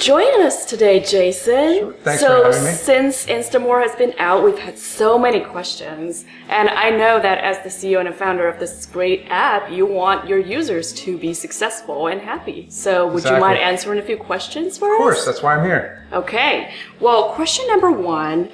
joining us today, Jason. Sure. Thanks for having me. Since Instamour has been out, we've had so many questions. And I know that as the CEO and founder of this great app, you want your users to be successful and happy. So would you mind answering a few questions for us? Of course, that's why I'm here. Okay. Well, question number one,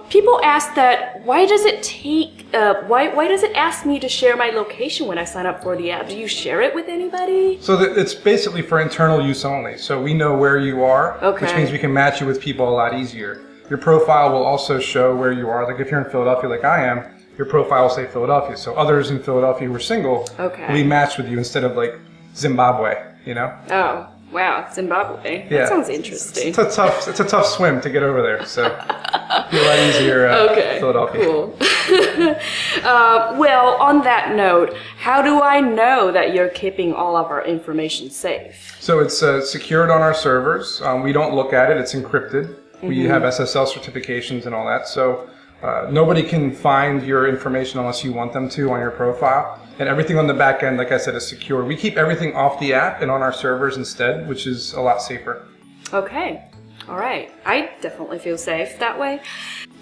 people ask that why does it ask me to share my location when I sign up for the app? Do you share it with anybody? So it's basically for internal use only. So we know where you are, which means we can match you with people a lot easier. Your profile will also show where you are. Like if you're in Philadelphia like I am, your profile will say Philadelphia. So others in Philadelphia who are single will be matched with you instead of like Zimbabwe, you know? Oh. Wow, Zimbabwe. That sounds interesting. It's a tough swim to get over there, so it'll be a lot easier Philadelphia. Cool. Well, on that note, how do I know that you're keeping all of our information safe? So it's secured on our servers. We don't look at it. It's encrypted. We have SSL certifications and all that. So nobody can find your information unless you want them to on your profile. And everything on the back end, like I said, is secure. We keep everything off the app and on our servers instead, which is a lot safer. Okay. All right. I definitely feel safe that way.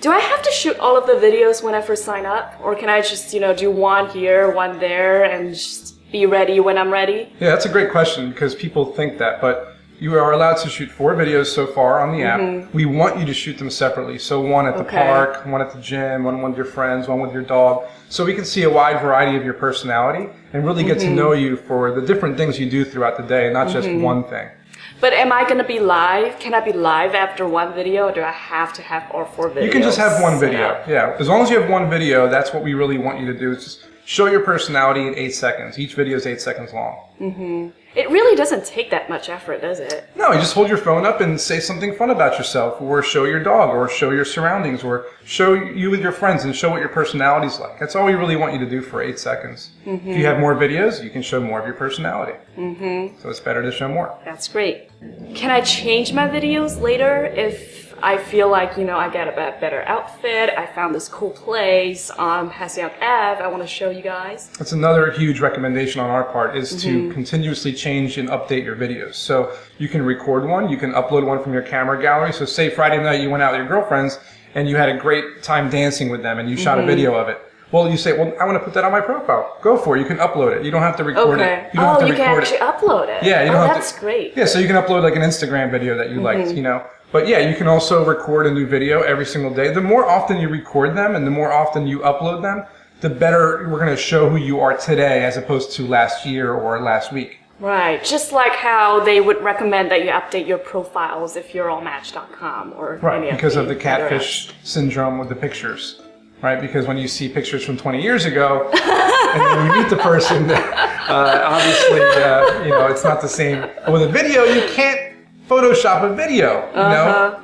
Do I have to shoot all of the videos when I first sign up? Or can I just, do one here, one there, and just be ready when I'm ready? Yeah, that's a great question because people think that, but you are allowed to shoot 4 videos so far on the app. We want you to shoot them separately. So one at the park, one at the gym, one with your friends, one with your dog. So we can see a wide variety of your personality and really get to know you for the different things you do throughout the day, not just one thing. But am I going to be live? Can I be live after one video, or do I have to have all 4 videos? You can just have one video, yeah. As long as you have one video, that's what we really want you to do. Is just show your personality in 8 seconds. Each video is 8 seconds long. It really doesn't take that much effort, does it? No, you just hold your phone up and say something fun about yourself, or show your dog, or show your surroundings, or show you with your friends and show what your personality's like. That's all we really want you to do for 8 seconds. If you have more videos, you can show more of your personality. So it's better to show more. That's great. Can I change my videos later if I feel like, I got a better outfit, I found this cool place on Passyunk Ave, I want to show you guys? That's another huge recommendation on our part is to continuously change and update your videos. So you can record one, you can upload one from your camera gallery. So say Friday night you went out with your girlfriends and you had a great time dancing with them and you shot a video of it. Well, you say, well, I want to put that on my profile. Go for it. You can upload it. You don't have to record it. You don't have to you can actually upload it. Yeah, you don't have that's great. Yeah, so you can upload like an Instagram video that you liked, But yeah, you can also record a new video every single day. The more often you record them and the more often you upload them, the better we're going to show who you are today as opposed to last year or last week. Right, just like how they would recommend that you update your profiles if you're on Match.com or any because of the catfish syndrome with the pictures. Right, because when you see pictures from 20 years ago, and then you meet the person, obviously, it's not the same. With a video, you can't Photoshop a video.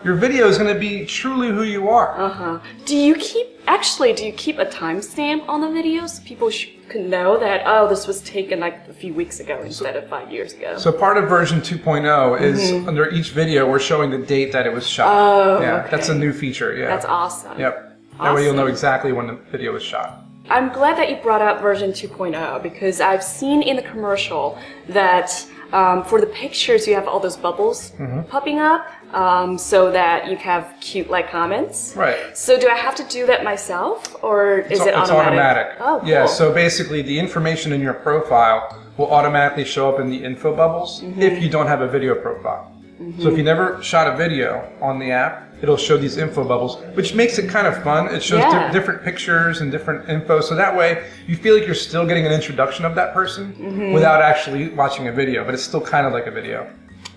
Your video is going to be truly who you are. Do you keep a timestamp on the videos so people can know that this was taken like a few weeks ago instead of 5 years ago? So part of version 2.0 is under each video we're showing the date that it was shot. That's a new feature. Yeah, that's awesome. Yep. That way you'll know exactly when the video was shot. I'm glad that you brought up version 2.0 because I've seen in the commercial that for the pictures you have all those bubbles popping up so that you have cute comments. Right. So do I have to do that myself or is it automatic? It's automatic. Oh, cool. Yeah, so basically the information in your profile will automatically show up in the info bubbles if you don't have a video profile. So if you never shot a video on the app, it'll show these info bubbles, which makes it kind of fun. It shows different pictures and different info, so that way you feel like you're still getting an introduction of that person without actually watching a video, but it's still kind of like a video.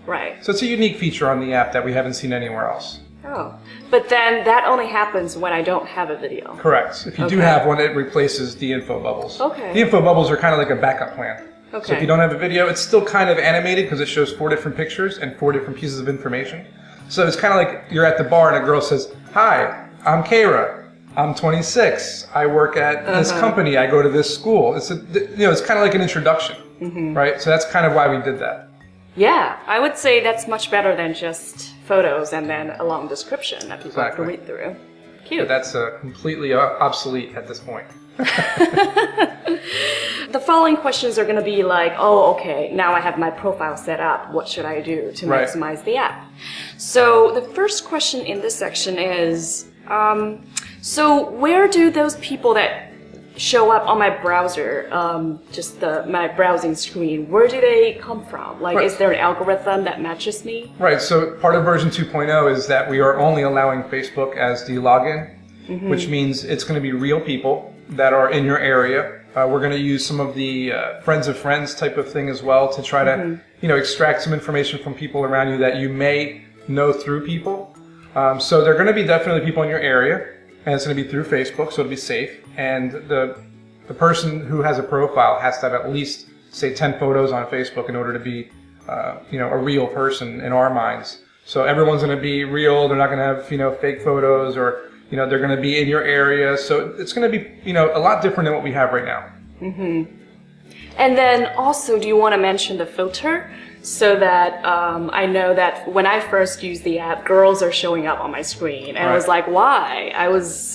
Right. So it's a unique feature on the app that we haven't seen anywhere else. Oh, but then that only happens when I don't have a video. Correct. If you do have one, it replaces the info bubbles. Okay. The info bubbles are kind of like a backup plan. Okay. So if you don't have a video, it's still kind of animated because it shows 4 different pictures and 4 different pieces of information. So it's kind of like you're at the bar and a girl says, "Hi, I'm Kara. I'm 26. I work at this company. I go to this school." It's it's kind of like an introduction, right? So that's kind of why we did that. Yeah, I would say that's much better than just photos and then a long description that people have to read through. Cute. But that's completely obsolete at this point. the following questions are going to be like, oh, okay, now I have my profile set up. What should I do to maximize the app? So the first question in this section is, so where do those people that show up on my browser, my browsing screen, where do they come from? Like, is there an algorithm that matches me? Right, so part of version 2.0 is that we are only allowing Facebook as the login, which means it's going to be real people that are in your area. We're going to use some of the friends of friends type of thing as well to try to, extract some information from people around you that you may know through people. So they're going to be definitely people in your area, and it's going to be through Facebook, so it'll be safe. And the person who has a profile has to have at least, say, 10 photos on Facebook in order to be, a real person in our minds. So everyone's going to be real. They're not going to have, fake photos, or they're going to be in your area. So it's going to be, a lot different than what we have right now. And then also, do you want to mention the filter? So that I know that when I first used the app, girls are showing up on my screen. And I was like, why?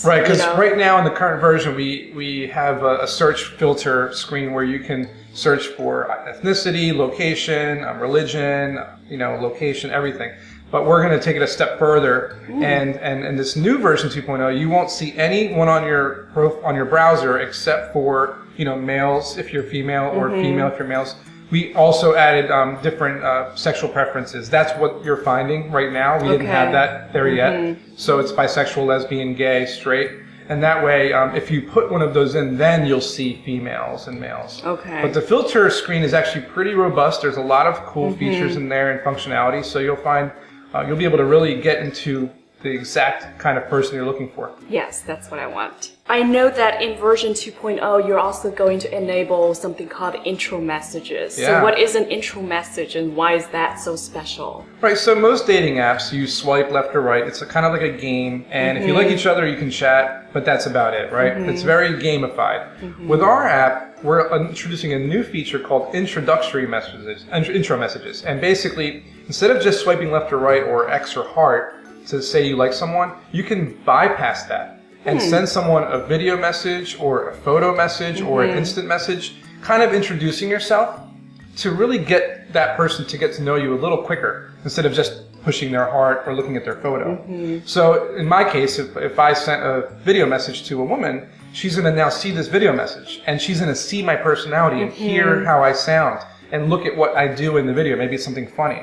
Right, because right now in the current version, we have a search filter screen where you can search for ethnicity, location, religion, location, everything. But we're going to take it a step further, and in this new version 2.0, you won't see anyone on your browser except for males if you're female, or female if you're males. We also added different sexual preferences. That's what you're finding right now. We didn't have that there yet. So it's bisexual, lesbian, gay, straight. And that way, if you put one of those in, then you'll see females and males. But the filter screen is actually pretty robust. There's a lot of cool features in there and functionality. So you'll find you'll be able to really get into the exact kind of person you're looking for. Yes, that's what I want. I know that in version 2.0, you're also going to enable something called intro messages. So what is an intro message, and why is that so special? Right, so most dating apps, you swipe left or right. It's kind of like a game, and if you like each other, you can chat, but that's about it, right? It's very gamified. With our app, we're introducing a new feature called intro messages. And basically, instead of just swiping left or right or X or heart to say you like someone, you can bypass that and send someone a video message or a photo message or an instant message, kind of introducing yourself to really get that person to get to know you a little quicker instead of just pushing their heart or looking at their photo. So in my case, if I sent a video message to a woman, she's going to now see this video message, and she's going to see my personality and hear how I sound and look at what I do in the video. Maybe it's something funny.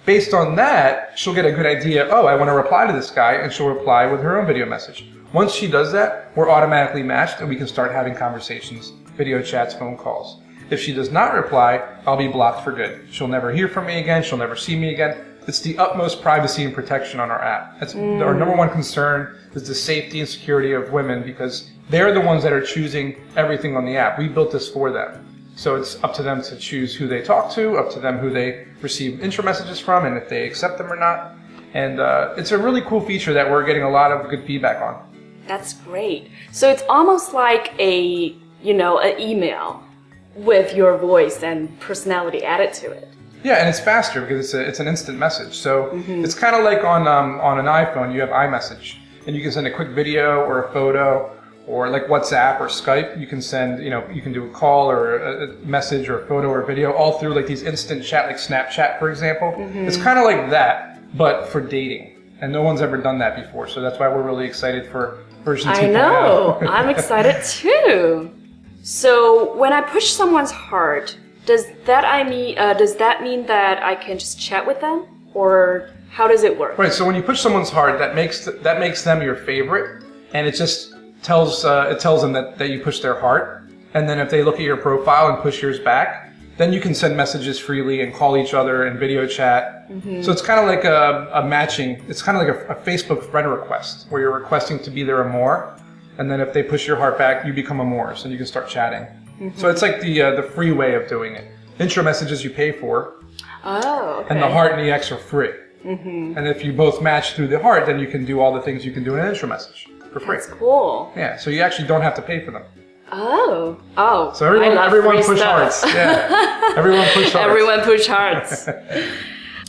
Based on that, she'll get a good idea, oh, I want to reply to this guy, and she'll reply with her own video message. Once she does that, we're automatically matched, and we can start having conversations, video chats, phone calls. If she does not reply, I'll be blocked for good. She'll never hear from me again. She'll never see me again. It's the utmost privacy and protection on our app. That's our number one concern, is the safety and security of women, because they're the ones that are choosing everything on the app. We built this for them. So it's up to them to choose who they talk to, up to them who they receive intro messages from, and if they accept them or not. And it's a really cool feature that we're getting a lot of good feedback on. That's great. So it's almost like an email with your voice and personality added to it. Yeah, and it's faster because it's an instant message. So it's kind of like on an iPhone, you have iMessage, and you can send a quick video or a photo, or like WhatsApp or Skype. You can send, you can do a call or a message or a photo or a video all through like these instant chat, like Snapchat, for example. It's kind of like that, but for dating. And no one's ever done that before. So that's why we're really excited for version 2.0. I know. I'm excited too. So when I push someone's heart, does that mean that I can just chat with them, or how does it work? Right. So when you push someone's heart, that makes them your favorite, and it just tells them that you push their heart. And then if they look at your profile and push yours back, then you can send messages freely and call each other and video chat. So it's kind of like a matching. It's kind of like a Facebook friend request, where you're requesting to be their amour, and then if they push your heart back, you become amours, and you can start chatting. So it's like the free way of doing it. Intro messages you pay for, and the heart and the X are free. And if you both match through the heart, then you can do all the things you can do in an intro message for free. That's cool. Yeah, so you actually don't have to pay for them. Oh. So everyone push hearts. Yeah, everyone push hearts. Everyone push hearts.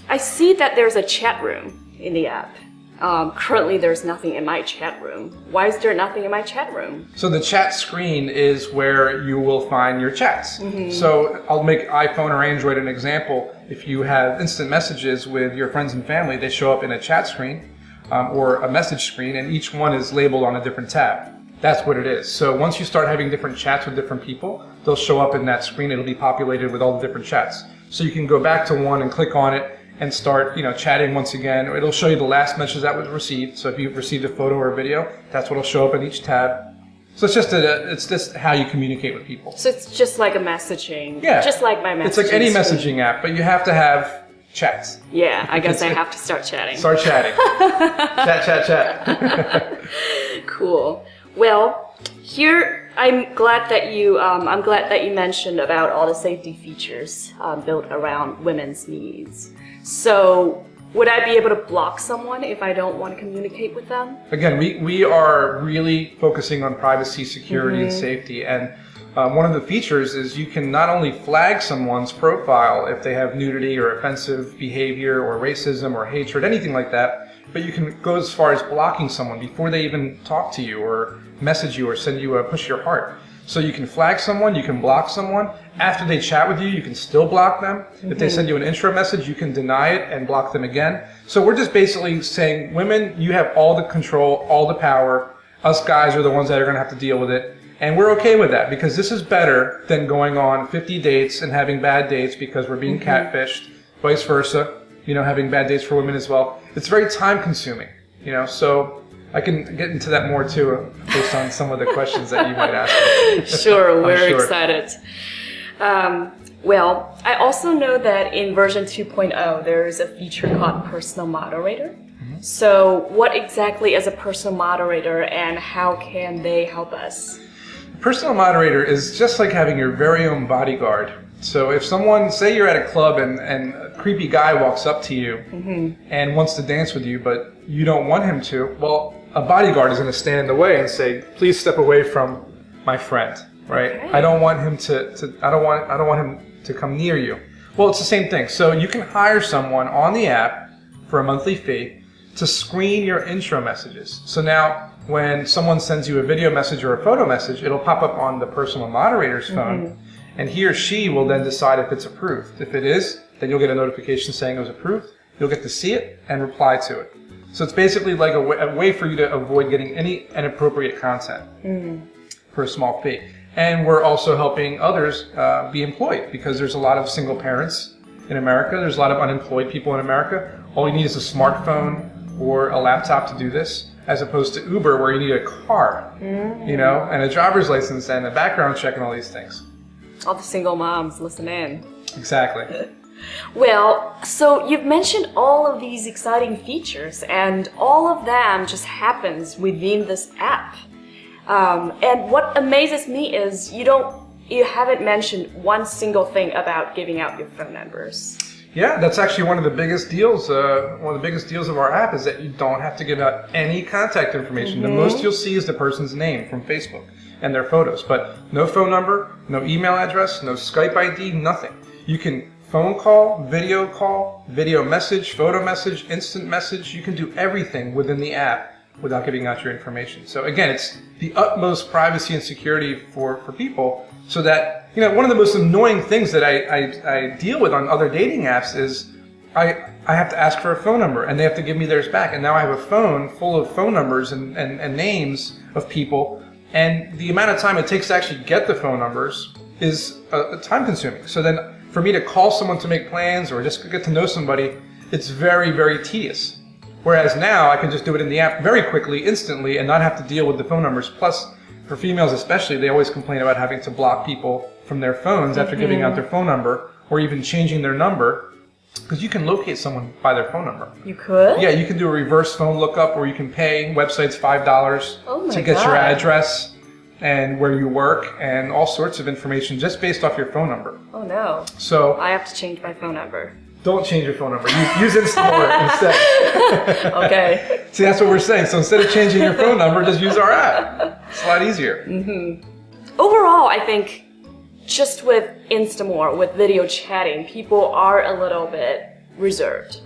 I see that there's a chat room in the app. currently there's nothing in my chat room. Why is there nothing in my chat room? So the chat screen is where you will find your chats. So I'll make iPhone or Android an example. If you have instant messages with your friends and family, they show up in a chat screen or a message screen, and each one is labeled on a different tab. That's what it is. So once you start having different chats with different people, they'll show up in that screen. It'll be populated with all the different chats. So you can go back to one and click on it and start, chatting once again. It'll show you the last message that was received. So if you've received a photo or a video, that's what'll show up in each tab. So it's just how you communicate with people. So it's just like a messaging. Yeah. Just like my messaging. It's like any messaging app, but you have to have chats. Yeah, I guess I have to start chatting. Start chatting. Chat. Cool. Well, here I'm glad that you mentioned about all the safety features built around women's needs. So, would I be able to block someone if I don't want to communicate with them? Again, we are really focusing on privacy, security, and safety. And one of the features is you can not only flag someone's profile if they have nudity or offensive behavior or racism or hatred, anything like that, but you can go as far as blocking someone before they even talk to you or message you or send you a push your heart. So you can flag someone, you can block someone. After they chat with you, you can still block them. If they send you an intro message, you can deny it and block them again. So we're just basically saying, women, you have all the control, all the power. Us guys are the ones that are going to have to deal with it. And we're okay with that because this is better than going on 50 dates and having bad dates because we're being catfished, vice versa, having bad dates for women as well. It's very time consuming, so I can get into that more too, based on some of the questions that you might ask me. Sure, we're excited. Well, I also know that in version 2.0, there is a feature called Personal Moderator. So what exactly is a personal moderator and how can they help us? Personal moderator is just like having your very own bodyguard. So if someone, say you're at a club and a creepy guy walks up to you and wants to dance with you, but you don't want him to, well, a bodyguard is going to stand in the way and say, please step away from my friend, right? Okay. I don't want him I don't want him to come near you. Well, it's the same thing. So you can hire someone on the app for a monthly fee to screen your intro messages. So now when someone sends you a video message or a photo message, it'll pop up on the personal moderator's phone, and he or she will then decide if it's approved. If it is, then you'll get a notification saying it was approved. You'll get to see it and reply to it. So it's basically like a way for you to avoid getting any inappropriate content for a small fee. And we're also helping others be employed because there's a lot of single parents in America. There's a lot of unemployed people in America. All you need is a smartphone or a laptop to do this, as opposed to Uber where you need a car, and a driver's license and a background check and all these things. All the single moms, listen in. Exactly. Well, so you've mentioned all of these exciting features and all of them just happens within this app. And what amazes me is you haven't mentioned one single thing about giving out your phone numbers. Yeah, that's actually one of the biggest deals. One of the biggest deals of our app is that you don't have to give out any contact information. The most you'll see is the person's name from Facebook and their photos, but no phone number, no email address, no Skype ID, nothing. You can phone call, video message, photo message, instant message. You can do everything within the app without giving out your information. So again, it's the utmost privacy and security for people, so that, one of the most annoying things that I deal with on other dating apps is I have to ask for a phone number and they have to give me theirs back. And now I have a phone full of phone numbers and names of people. And the amount of time it takes to actually get the phone numbers is time consuming. So then for me to call someone to make plans or just get to know somebody, it's very, very tedious. Whereas now I can just do it in the app very quickly, instantly, and not have to deal with the phone numbers. Plus, for females especially, they always complain about having to block people from their phones after giving out their phone number or even changing their number, because you can locate someone by their phone number. You could? Yeah, you can do a reverse phone lookup where you can pay websites $5 to get your address and where you work and all sorts of information just based off your phone number. Oh no. So I have to change my phone number. Don't change your phone number. Use Instamour instead. Okay. See, that's what we're saying. So instead of changing your phone number, just use our app. It's a lot easier. Overall, I think just with Instamour, with video chatting, people are a little bit reserved.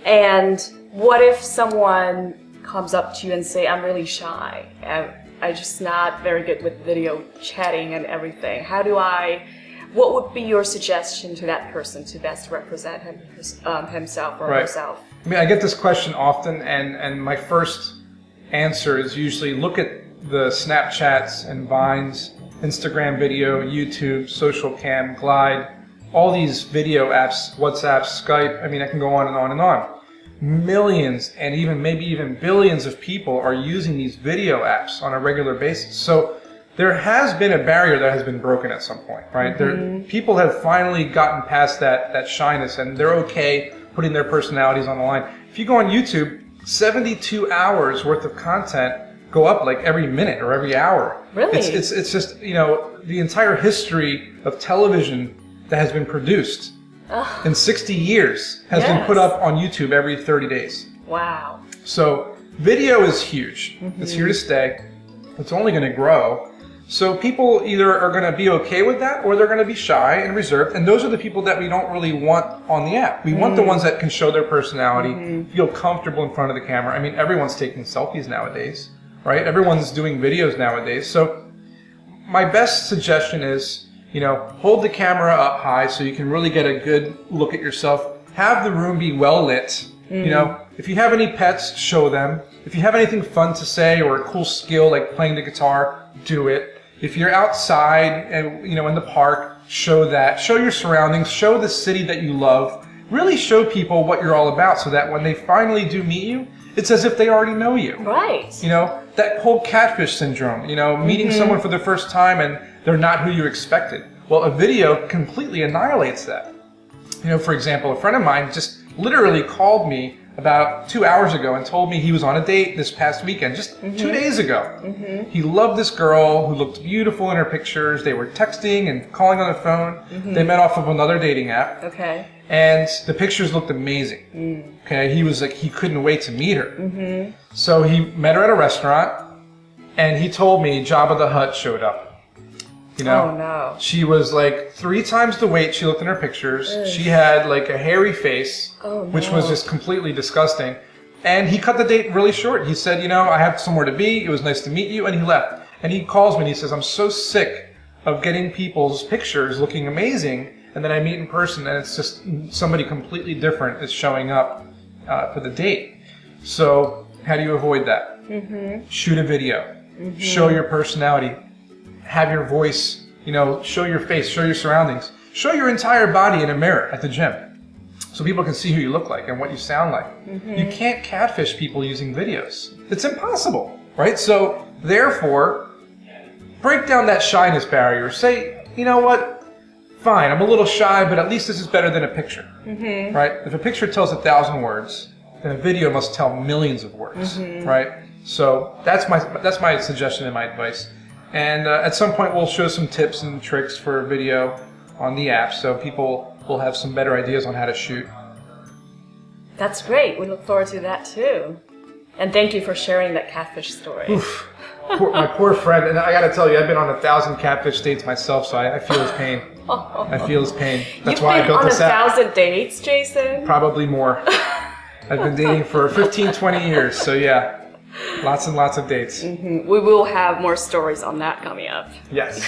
And what if someone comes up to you and say, I'm really shy, I'm just not very good with video chatting and everything. What would be your suggestion to that person to best represent himself or herself? I mean, I get this question often, and my first answer is usually look at the Snapchats and Vines, Instagram video, YouTube, Social Cam, Glide, all these video apps, WhatsApp, Skype. I mean, I can go on and on and on. Millions and maybe even billions of people are using these video apps on a regular basis. So there has been a barrier that has been broken at some point, right? People have finally gotten past that shyness, and they're okay putting their personalities on the line. If you go on YouTube, 72 hours worth of content go up like every minute or every hour. Really? It's just, the entire history of television that has been produced in 60 years has been put up on YouTube every 30 days. Wow. So video is huge. It's here to stay. It's only going to grow. So people either are going to be okay with that, or they're going to be shy and reserved. And those are the people that we don't really want on the app. We want the ones that can show their personality, feel comfortable in front of the camera. I mean, everyone's taking selfies nowadays, right? Everyone's doing videos nowadays. So my best suggestion is, hold the camera up high so you can really get a good look at yourself. Have the room be well lit. If you have any pets, show them. If you have anything fun to say or a cool skill like playing the guitar, do it. If you're outside and in the park, show that. Show your surroundings. Show the city that you love. Really show people what you're all about, so that when they finally do meet you, it's as if they already know you. Right. That whole catfish syndrome. Meeting someone for the first time and they're not who you expected. Well, a video completely annihilates that. For example, a friend of mine just literally called me about 2 hours ago and told me he was on a date this past weekend, just 2 days ago. He loved this girl who looked beautiful in her pictures. They were texting and calling on the phone. They met off of another dating app. Okay. And the pictures looked amazing. Okay, he was like, he couldn't wait to meet her. So he met her at a restaurant, and he told me Jabba the Hutt showed up. Oh no. She was like 3 times the weight she looked in her pictures. Ugh. She had like a hairy face, which was just completely disgusting. And he cut the date really short. He said, I have somewhere to be. It was nice to meet you. And he left. And he calls me and he says, I'm so sick of getting people's pictures looking amazing, and then I meet in person and it's just somebody completely different is showing up for the date. So how do you avoid that? Shoot a video. Show your personality. Have your voice, show your face, show your surroundings. Show your entire body in a mirror at the gym so people can see who you look like and what you sound like. You can't catfish people using videos. It's impossible, right? So therefore, break down that shyness barrier. Say, you know what? Fine, I'm a little shy, but at least this is better than a picture, right? If a picture tells 1,000 words, then a video must tell millions of words, right? So that's my suggestion and my advice. And at some point, we'll show some tips and tricks for video on the app, so people will have some better ideas on how to shoot. That's great. We look forward to that too. And thank you for sharing that catfish story. Oof. My poor friend, and I got to tell you, I've been on 1,000 catfish dates myself, so I feel his pain. I feel his pain. That's why I built this app. You've been on 1,000 dates, Jason? Probably more. I've been dating for 15, 20 years, so yeah. Lots and lots of dates. We will have more stories on that coming up. Yes.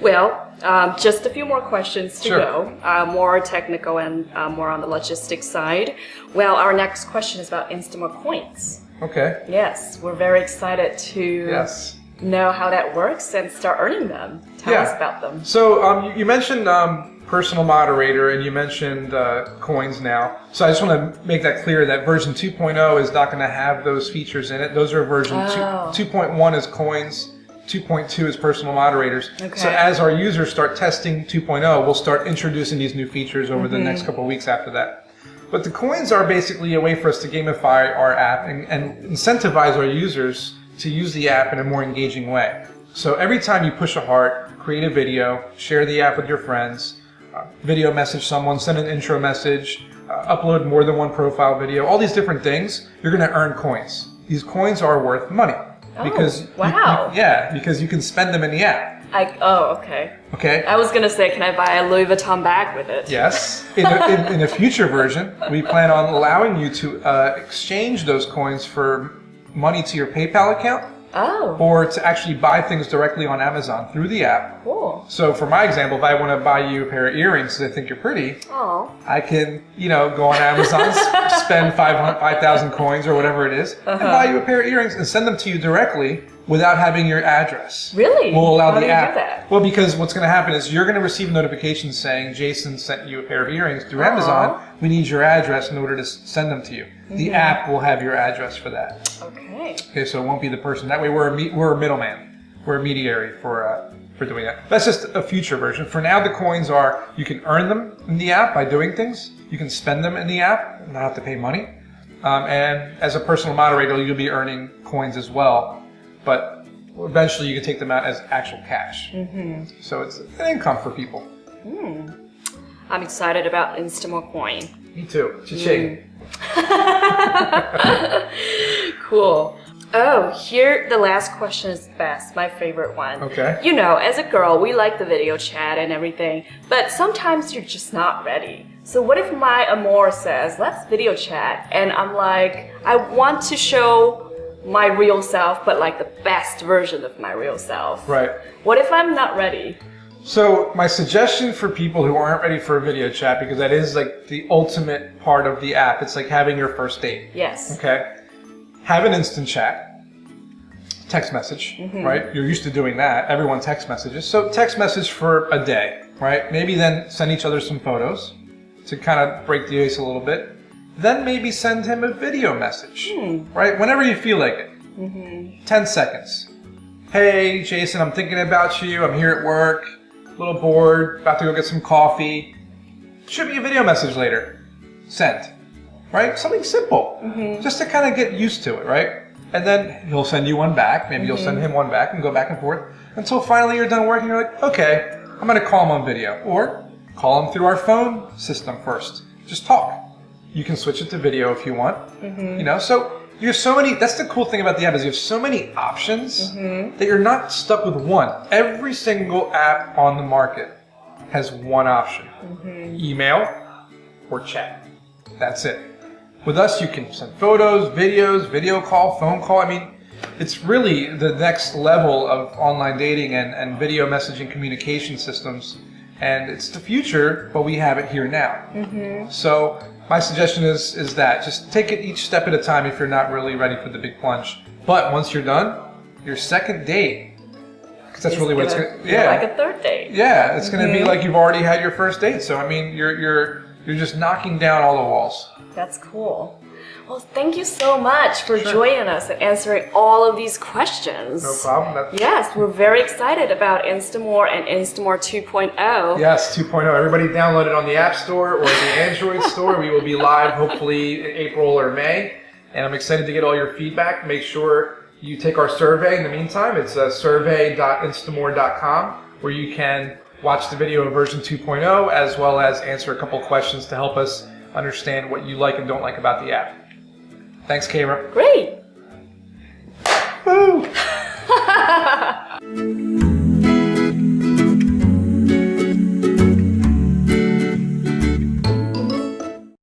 Well, just a few more questions to go. More technical and more on the logistics side. Well, our next question is about Instamour Points. Okay. Yes, we're very excited to know how that works and start earning them. Tell us about them. So you mentioned personal moderator, and you mentioned coins now. So I just want to make that clear that version 2.0 is not going to have those features in it. Those are version 2.1 is coins, 2.2 is personal moderators. Okay. So as our users start testing 2.0, we'll start introducing these new features over the next couple of weeks after that. But the coins are basically a way for us to gamify our app and incentivize our users to use the app in a more engaging way. So every time you push a heart, create a video, share the app with your friends, video message someone, send an intro message, upload more than one profile video, all these different things, you're going to earn coins. These coins are worth money. Because because you can spend them in the app. Oh, okay. Okay. I was gonna say, can I buy a Louis Vuitton bag with it? Yes. In a future version, we plan on allowing you to exchange those coins for money to your PayPal account. Oh. Or to actually buy things directly on Amazon through the app. Cool. So for my example, if I want to buy you a pair of earrings because I think you're pretty, I can, go on Amazon, spend 5,000 coins or whatever it is, and buy you a pair of earrings and send them to you directly without having your address. Really? We'll allow How the do you app. do that? Well, because what's going to happen is you're going to receive notifications saying Jason sent you a pair of earrings through Amazon. We need your address in order to send them to you. The app will have your address for that. Okay. Okay, so it won't be the person. That way, we're a middleman. We're a mediary for doing that. That's just a future version. For now, the coins are you can earn them in the app by doing things. You can spend them in the app and not have to pay money. And as a personal moderator, you'll be earning coins as well. But eventually, you can take them out as actual cash. So it's an income for people. I'm excited about Instamour Coin. Me too. Cha-ching. Cool. Oh, here the last question is best, my favorite one. Okay. As a girl, we like the video chat and everything, but sometimes you're just not ready. So what if my amour says, let's video chat, and I'm like, I want to show my real self, but like the best version of my real self. Right. What if I'm not ready? So my suggestion for people who aren't ready for a video chat, because that is like the ultimate part of the app, it's like having your first date. Yes. Okay. Have an instant chat, text message, right? You're used to doing that. Everyone text messages. So text message for a day, right? Maybe then send each other some photos to kind of break the ice a little bit. Then maybe send him a video message, right? Whenever you feel like it. 10 seconds. Hey, Jason, I'm thinking about you. I'm here at work, a little bored, about to go get some coffee. Shoot me a video message later. Send. Right? Something simple. Just to kind of get used to it, right? And then he'll send you one back. Maybe you'll send him one back and go back and forth until finally you're done working. You're like, okay, I'm going to call him on video. Or call him through our phone system first. Just talk. You can switch it to video if you want. So you have so many, that's the cool thing about the app is you have so many options that you're not stuck with one. Every single app on the market has one option. Email or chat. That's it. With us, you can send photos, videos, video call, phone call. I mean, it's really the next level of online dating and video messaging communication systems. And it's the future, but we have it here now. So my suggestion is that just take it each step at a time if you're not really ready for the big plunge. But once you're done, your second date, because that's really what it's going to be. Like a third date. Yeah, it's going to be like you've already had your first date. So I mean, you're just knocking down all the walls. That's cool. Well, thank you so much for joining us and answering all of these questions. No problem. Yes, we're very excited about Instamour and Instamour 2.0. Yes, 2.0. Everybody download it on the App Store or the Android Store. We will be live hopefully in April or May. And I'm excited to get all your feedback. Make sure you take our survey in the meantime. It's survey.instamour.com where you can watch the video in version 2.0 as well as answer a couple questions to help us understand what you like and don't like about the app. Thanks, Kara. Great.